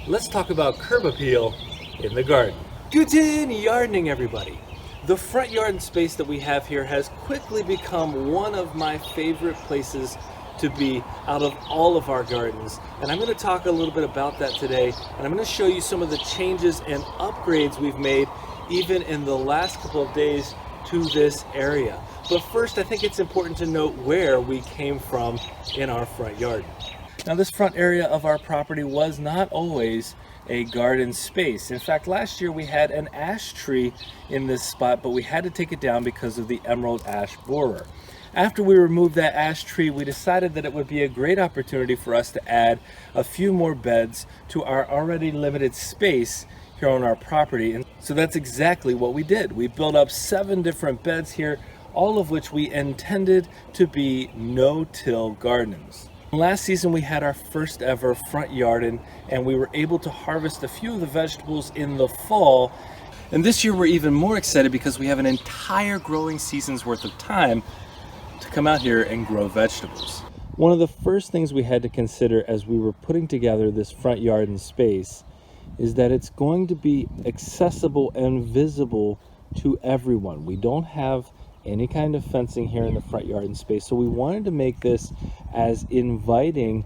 Let's talk about curb appeal in the garden. Guten Yardening, everybody. The front yard space that we have here has quickly become one of my favorite places to be out of all of our gardens. And I'm going to talk a little bit about that today. And I'm going to show you some of the changes and upgrades we've made even in the last couple of days to this area. But first, I think it's important to note where we came from in our front yard. Now, this front area of our property was not always a garden space. In fact, last year we had an ash tree in this spot, but we had to take it down because of the emerald ash borer. After we removed that ash tree, we decided that it would be a great opportunity for us to add a few more beds to our already limited space here on our property. And so that's exactly what we did. We built up 7 different beds here, all of which we intended to be no-till gardens. Last season we had our first ever front yarden, and we were able to harvest a few of the vegetables in the fall. And this year we're even more excited because we have an entire growing season's worth of time to come out here and grow vegetables. One of the first things we had to consider as we were putting together this front yarden space is that it's going to be accessible and visible to everyone. We don't have any kind of fencing here in the front yard space, so we wanted to make this as inviting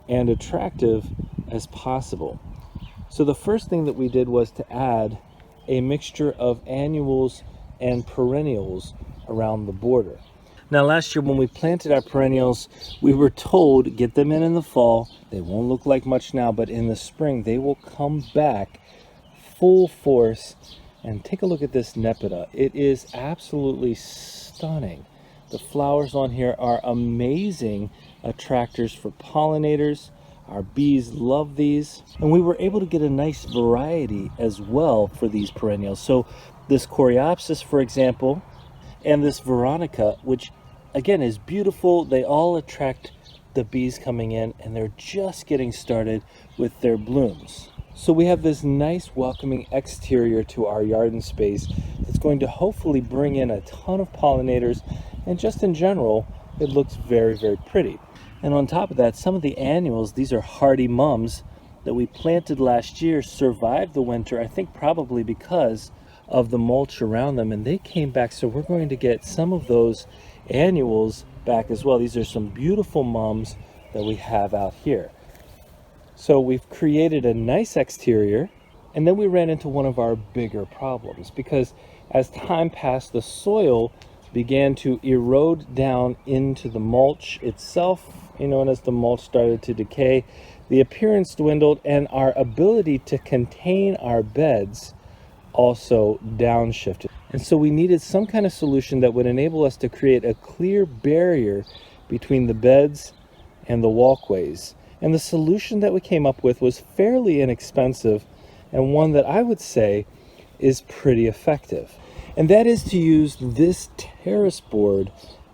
and attractive as possible. So the first thing that we did was to add a mixture of annuals and perennials around the border. Now, last year when we planted our perennials, we were told get them in the fall. They won't look like much now, but in the spring they will come back full force. And take a look at this nepeta. It is absolutely stunning. The flowers on here are amazing attractors for pollinators. Our bees love these. And we were able to get a nice variety as well for these perennials. So this coreopsis, for example, and this veronica, which again is beautiful. They all attract the bees coming in, and they're just getting started with their blooms. So we have this nice welcoming exterior to our garden space that's going to hopefully bring in a ton of pollinators, and just in general it looks very, very pretty. And on top of that, some of the annuals, these are hardy mums that we planted last year, survived the winter, I think probably because of the mulch around them, and they came back. So we're going to get some of those annuals back as well. These are some beautiful mums that we have out here. So we've created a nice exterior, and then we ran into one of our bigger problems, because as time passed, the soil began to erode down into the mulch itself, and as the mulch started to decay, the appearance dwindled, and our ability to contain our beds also downshifted. And so we needed some kind of solution that would enable us to create a clear barrier between the beds and the walkways. And the solution that we came up with was fairly inexpensive, and one that I would say is pretty effective. And that is to use this terrace board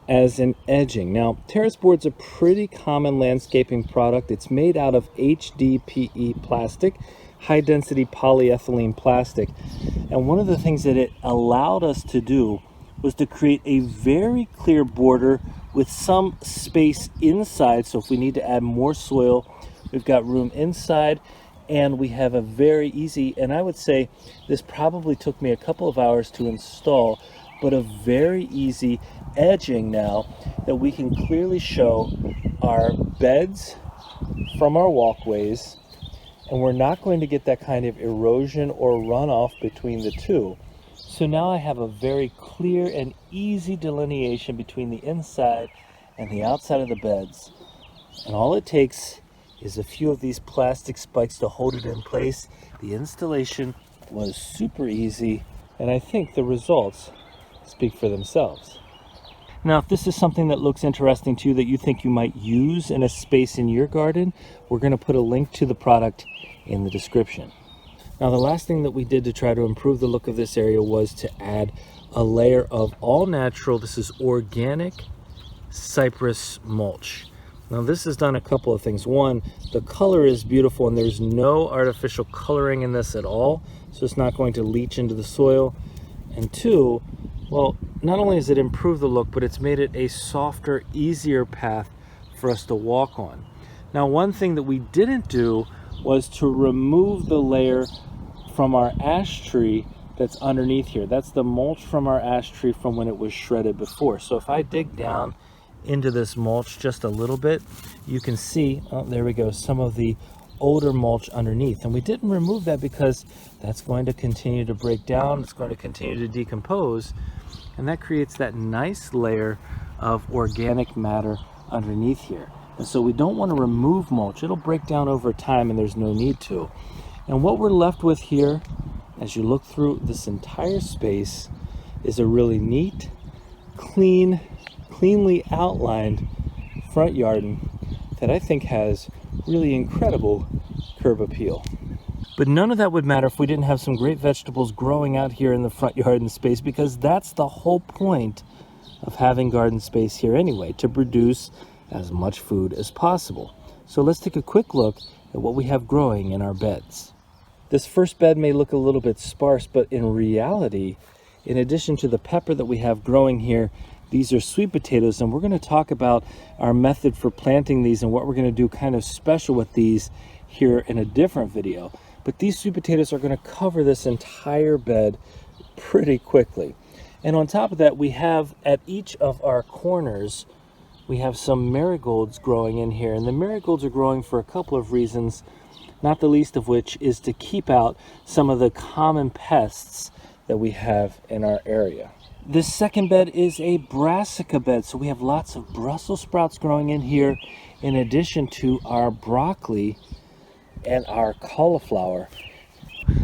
as an edging. Now, terrace board's a pretty common landscaping product. It's made out of HDPE plastic, high density polyethylene plastic. And one of the things that it allowed us to do was to create a very clear border with some space inside. So if we need to add more soil, we've got room inside, and we have a very easy, and I would say this probably took me a couple of hours to install, but a very easy edging now that we can clearly show our beds from our walkways, and we're not going to get that kind of erosion or runoff between the two. So now I have a very clear and easy delineation between the inside and the outside of the beds. And all it takes is a few of these plastic spikes to hold it in place. The installation was super easy, and I think the results speak for themselves. Now, if this is something that looks interesting to you, that you think you might use in a space in your garden, we're going to put a link to the product in the description. Now, the last thing that we did to try to improve the look of this area was to add a layer of all natural, this is organic cypress mulch. Now, this has done a couple of things. One, the color is beautiful, and there's no artificial coloring in this at all, so it's not going to leach into the soil. And two, well, not only has it improved the look, but it's made it a softer, easier path for us to walk on. Now, one thing that we didn't do was to remove the layer from our ash tree that's underneath here. That's the mulch from our ash tree from when it was shredded before. So if I dig down into this mulch just a little bit, you can see, oh, there we go, some of the older mulch underneath. And we didn't remove that because that's going to continue to break down, it's going to continue to decompose, and that creates that nice layer of organic matter underneath here. And so we don't want to remove mulch. It'll break down over time and there's no need to. And what we're left with here, as you look through this entire space, is a really neat, cleanly outlined front garden that I think has really incredible curb appeal. But none of that would matter if we didn't have some great vegetables growing out here in the front garden space, because that's the whole point of having garden space here anyway, to produce as much food as possible. So let's take a quick look at what we have growing in our beds. This first bed may look a little bit sparse, but in reality, in addition to the pepper that we have growing here, these are sweet potatoes, and we're going to talk about our method for planting these and what we're going to do kind of special with these here in a different video. But these sweet potatoes are going to cover this entire bed pretty quickly. And on top of that, we have at each of our corners, we have some marigolds growing in here. And the marigolds are growing for a couple of reasons, not the least of which is to keep out some of the common pests that we have in our area. This second bed is a brassica bed, so we have lots of Brussels sprouts growing in here, in addition to our broccoli and our cauliflower.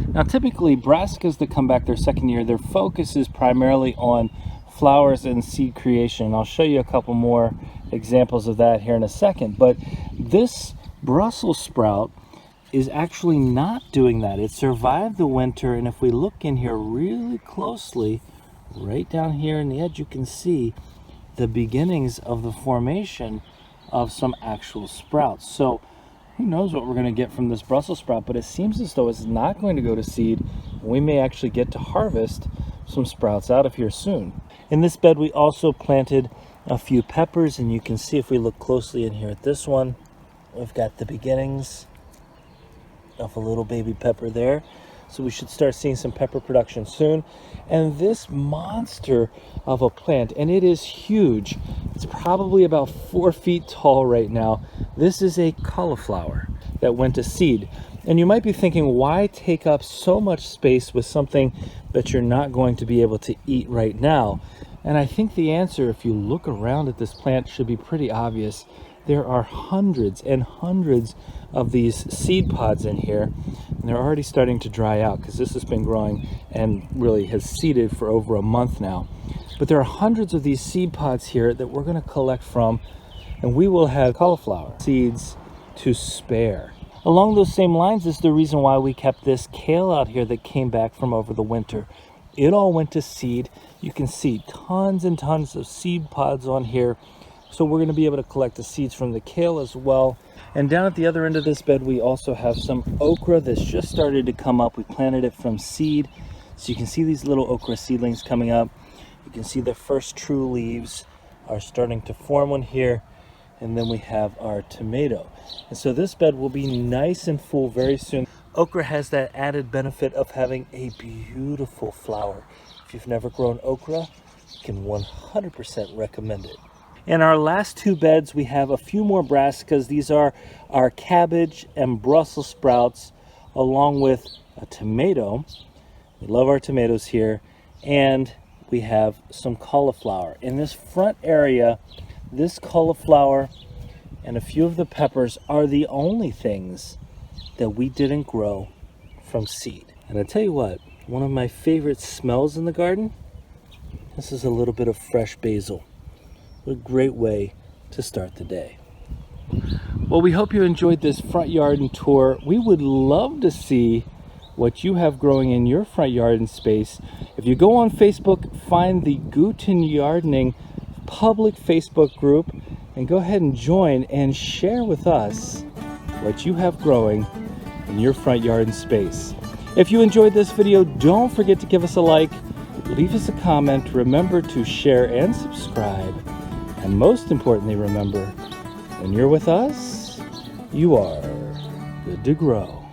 Now typically brassicas that come back their second year, their focus is primarily on flowers and seed creation. I'll show you a couple more examples of that here in a second, but this Brussels sprout is actually not doing that. It survived the winter, and if we look in here really closely, right down here in the edge, you can see the beginnings of the formation of some actual sprouts. So who knows what we're going to get from this Brussels sprout, but it seems as though it's not going to go to seed, and we may actually get to harvest some sprouts out of here soon. In this bed we also planted a few peppers, and you can see if we look closely in here at this one, we've got the beginnings of a little baby pepper there. So we should start seeing some pepper production soon. And this monster of a plant, and it is huge, it's probably about 4 feet tall right now. This is a cauliflower that went to seed. And you might be thinking, why take up so much space with something that you're not going to be able to eat right now? And I think the answer, if you look around at this plant, should be pretty obvious. There are hundreds and hundreds of these seed pods in here, and they're already starting to dry out because this has been growing and really has seeded for over a month now. But there are hundreds of these seed pods here that we're going to collect from, and we will have cauliflower seeds to spare. Along those same lines is the reason why we kept this kale out here that came back from over the winter. It all went to seed. You can see tons and tons of seed pods on here. So we're going to be able to collect the seeds from the kale as well. And down at the other end of this bed, we also have some okra that's just started to come up. We planted it from seed. So you can see these little okra seedlings coming up. You can see the first true leaves are starting to form on here. And then we have our tomato. And so this bed will be nice and full very soon. Okra has that added benefit of having a beautiful flower. If you've never grown okra, I can 100% recommend it. In our last two beds, we have a few more brassicas. These are our cabbage and Brussels sprouts, along with a tomato. We love our tomatoes here. And we have some cauliflower. In this front area, this cauliflower and a few of the peppers are the only things that we didn't grow from seed. And I tell you what, one of my favorite smells in the garden, this is a little bit of fresh basil. What a great way to start the day. Well, we hope you enjoyed this front garden tour. We would love to see what you have growing in your front garden space. If you go on Facebook, find the Guten Yardening public Facebook group and go ahead and join and share with us what you have growing in your front garden space. If you enjoyed this video, don't forget to give us a like, leave us a comment, remember to share and subscribe. And most importantly, remember, when you're with us, you are good. good to grow.